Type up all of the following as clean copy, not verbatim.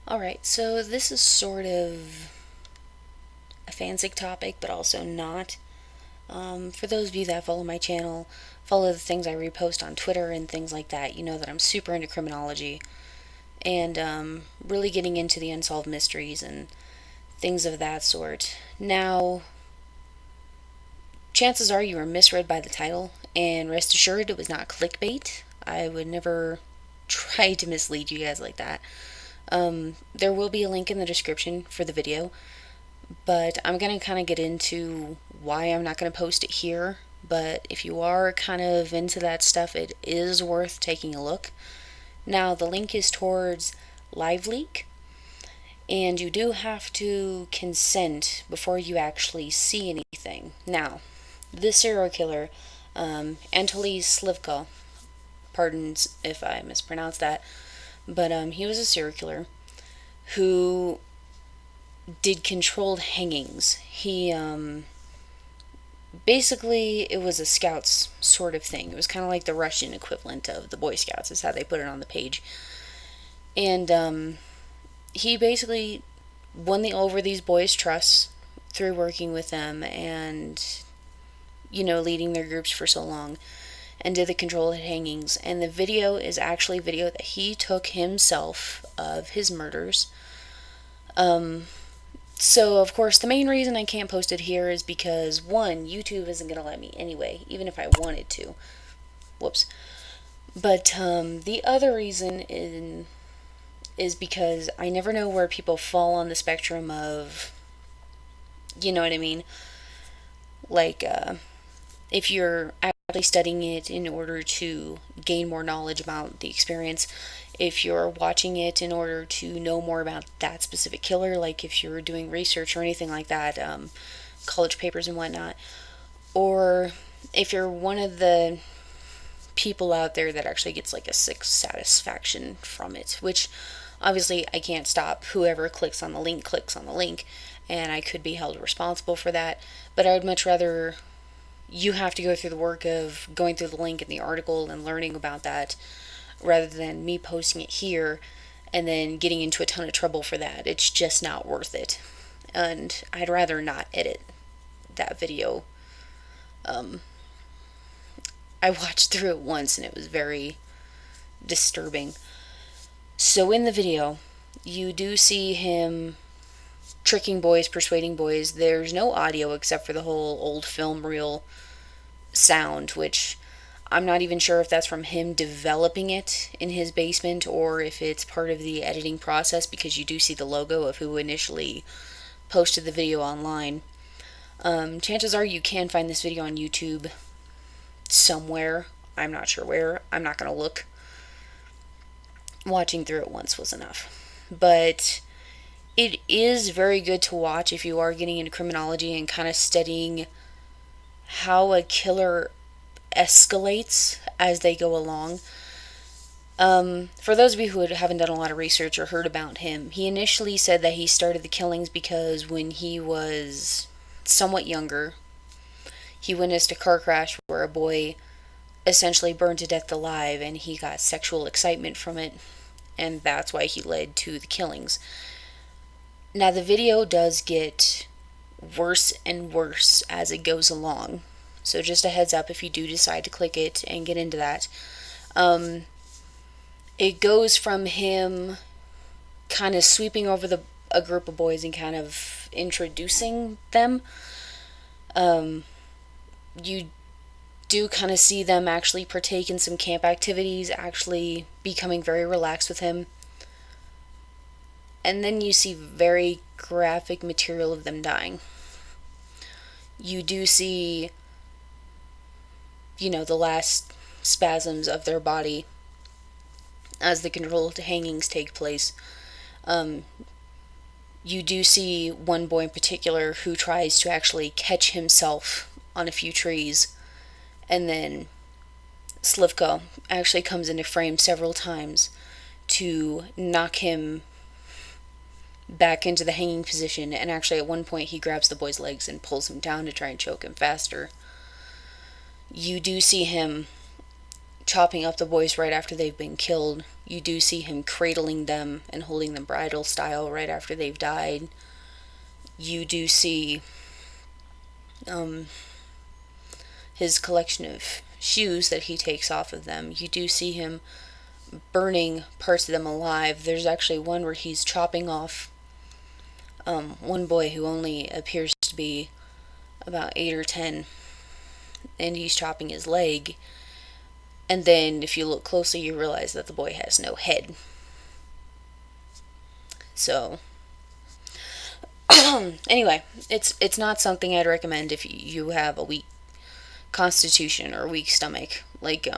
Alright, so this is sort of a Fansick topic, but also not. For those of you that follow my channel, follow the things I repost on Twitter and things like that, you know that I'm super into criminology and really getting into the unsolved mysteries and things of that sort. Now, chances are you were misread by the title, and rest assured it was not clickbait. I would never try to mislead you guys like that. There will be a link in the description for the video, but I'm going to kind of get into why I'm not going to post it here. But if you are kind of into that stuff, it is worth taking a look. Now, the link is towards LiveLeak, and you do have to consent before you actually see anything. Now, this serial killer, Anatoly Slivko, pardons if I mispronounce that, but he was a serial killer who did controlled hangings. He basically, it was a scouts sort of thing. It was kind of like the Russian equivalent of the Boy Scouts, is how they put it on the page. And he basically won over these boys' trust through working with them and, leading their groups for so long, and did the controlled hangings. And the video is actually video that he took himself of his murders. So, of course, the main reason I can't post it here is because, one, YouTube isn't going to let me anyway, even if I wanted to. Whoops. But the other reason is because I never know where people fall on the spectrum of, you know what I mean? Like, if you're actually studying it in order to gain more knowledge about the experience, if you're watching it in order to know more about that specific killer, like if you're doing research or anything like that, college papers and whatnot, or if you're one of the people out there that actually gets like a sick satisfaction from it, which obviously I can't stop. Whoever clicks on the link, and I could be held responsible for that, but I would much rather you have to go through the work of going through the link in the article and learning about that rather than me posting it here and then getting into a ton of trouble for that. It's just not worth it. And I'd rather not edit that video. I watched through it once and it was very disturbing. So in the video, you do see him tricking boys, persuading boys. There's no audio except for the whole old film reel sound, which I'm not even sure if that's from him developing it in his basement or if it's part of the editing process, because you do see the logo of who initially posted the video online. Chances are you can find this video on YouTube somewhere. I'm not sure where. I'm not going to look. Watching through it once was enough. But it is very good to watch if you are getting into criminology and kind of studying how a killer escalates as they go along. For those of you who haven't done a lot of research or heard about him, he initially said that he started the killings because when he was somewhat younger, he witnessed a car crash where a boy essentially burned to death alive and he got sexual excitement from it, and that's why he led to the killings. Now, the video does get worse and worse as it goes along. So just a heads up if you do decide to click it and get into that. It goes from him kind of sweeping over a group of boys and kind of introducing them. You do kind of see them actually partake in some camp activities, actually becoming very relaxed with him. And then you see very graphic material of them dying. You do see, the last spasms of their body as the controlled hangings take place. You do see one boy in particular who tries to actually catch himself on a few trees, and then Slivko actually comes into frame several times to knock him back into the hanging position, and actually at one point he grabs the boy's legs and pulls him down to try and choke him faster. You do see him chopping up the boys right after they've been killed. You do see him cradling them and holding them bridal style right after they've died. You do see his collection of shoes that he takes off of them. You do see him burning parts of them alive. There's actually one where he's chopping off one boy who only appears to be about 8 or 10, and he's chopping his leg. And then if you look closely, you realize that the boy has no head. So anyway, it's not something I'd recommend if you have a weak constitution or a weak stomach. Like,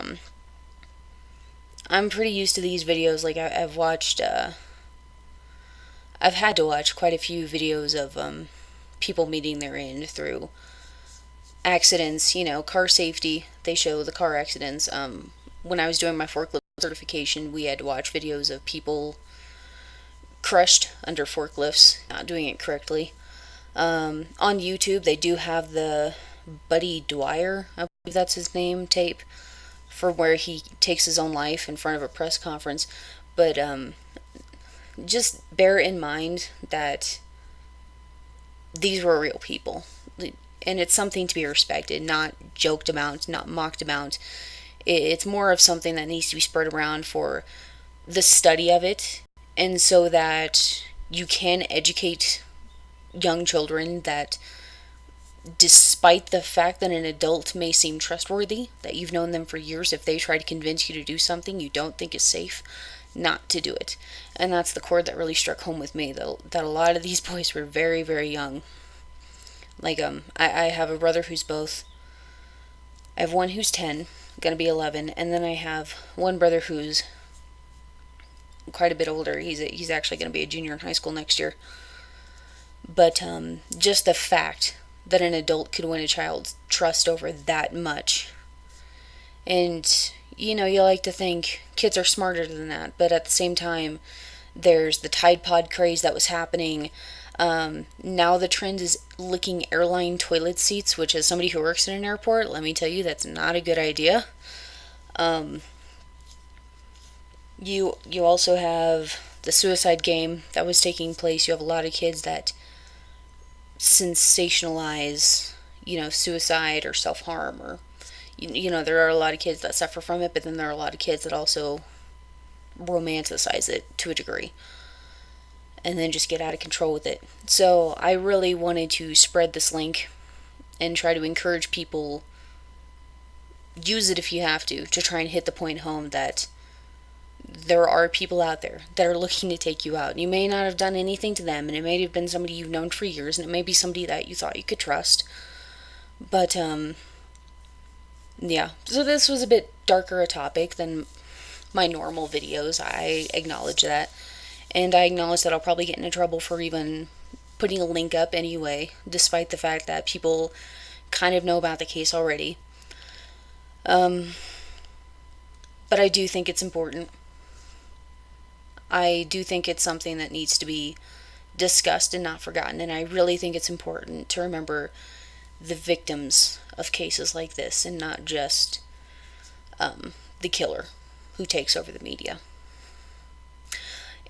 I'm pretty used to these videos. Like, I've watched, I've had to watch quite a few videos of people meeting their end through accidents, car safety. They show the car accidents. When I was doing my forklift certification, we had to watch videos of people crushed under forklifts, not doing it correctly. On YouTube, they do have the Buddy Dwyer, I believe that's his name, tape for where he takes his own life in front of a press conference. But just bear in mind that these were real people, and it's something to be respected, not joked about, not mocked about. It's more of something that needs to be spread around for the study of it, and so that you can educate young children that despite the fact that an adult may seem trustworthy, that you've known them for years, if they try to convince you to do something you don't think is safe, not to do it. And that's the chord that really struck home with me, that a lot of these boys were very, very young. Like, I have a brother who's both. I have one who's 10, gonna be 11, and then I have one brother who's quite a bit older. He's actually gonna be a junior in high school next year. But just the fact that an adult could win a child's trust over that much. And, you like to think kids are smarter than that, but at the same time, there's the Tide Pod craze that was happening. Now the trend is licking airline toilet seats, which, as somebody who works in an airport, let me tell you, that's not a good idea. You also have the suicide game that was taking place. You have a lot of kids that sensationalize, suicide or self-harm, or, there are a lot of kids that suffer from it, but then there are a lot of kids that also romanticize it to a degree and then just get out of control with it. So I really wanted to spread this link and try to encourage people, use it if you have to try and hit the point home that there are people out there that are looking to take you out. You may not have done anything to them, and it may have been somebody you've known for years, and it may be somebody that you thought you could trust. But, yeah. So this was a bit darker a topic than my normal videos. I acknowledge that. And I acknowledge that I'll probably get into trouble for even putting a link up anyway, despite the fact that people kind of know about the case already. But I do think it's important. I do think it's something that needs to be discussed and not forgotten, and I really think it's important to remember the victims of cases like this and not just the killer who takes over the media.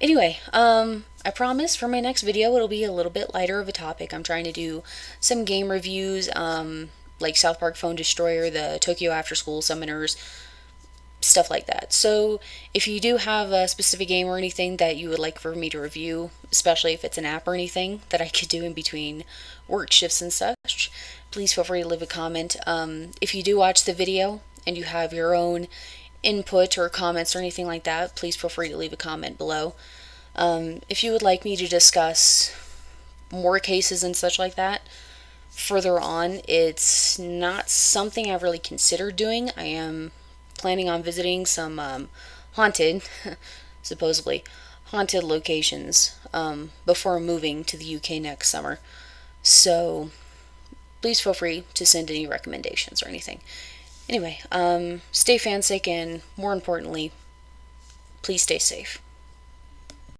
Anyway, I promise for my next video it'll be a little bit lighter of a topic. I'm trying to do some game reviews, like South Park Phone Destroyer, the Tokyo After School Summoners, stuff like that. So if you do have a specific game or anything that you would like for me to review, especially if it's an app or anything that I could do in between work shifts and such, please feel free to leave a comment. If you do watch the video and you have your own input or comments or anything like that, please feel free to leave a comment below. If you would like me to discuss more cases and such like that further on, it's not something I've really considered doing. I am planning on visiting some haunted, supposedly haunted locations before moving to the UK next summer. So please feel free to send any recommendations or anything. Anyway, stay fansick, and more importantly, please stay safe.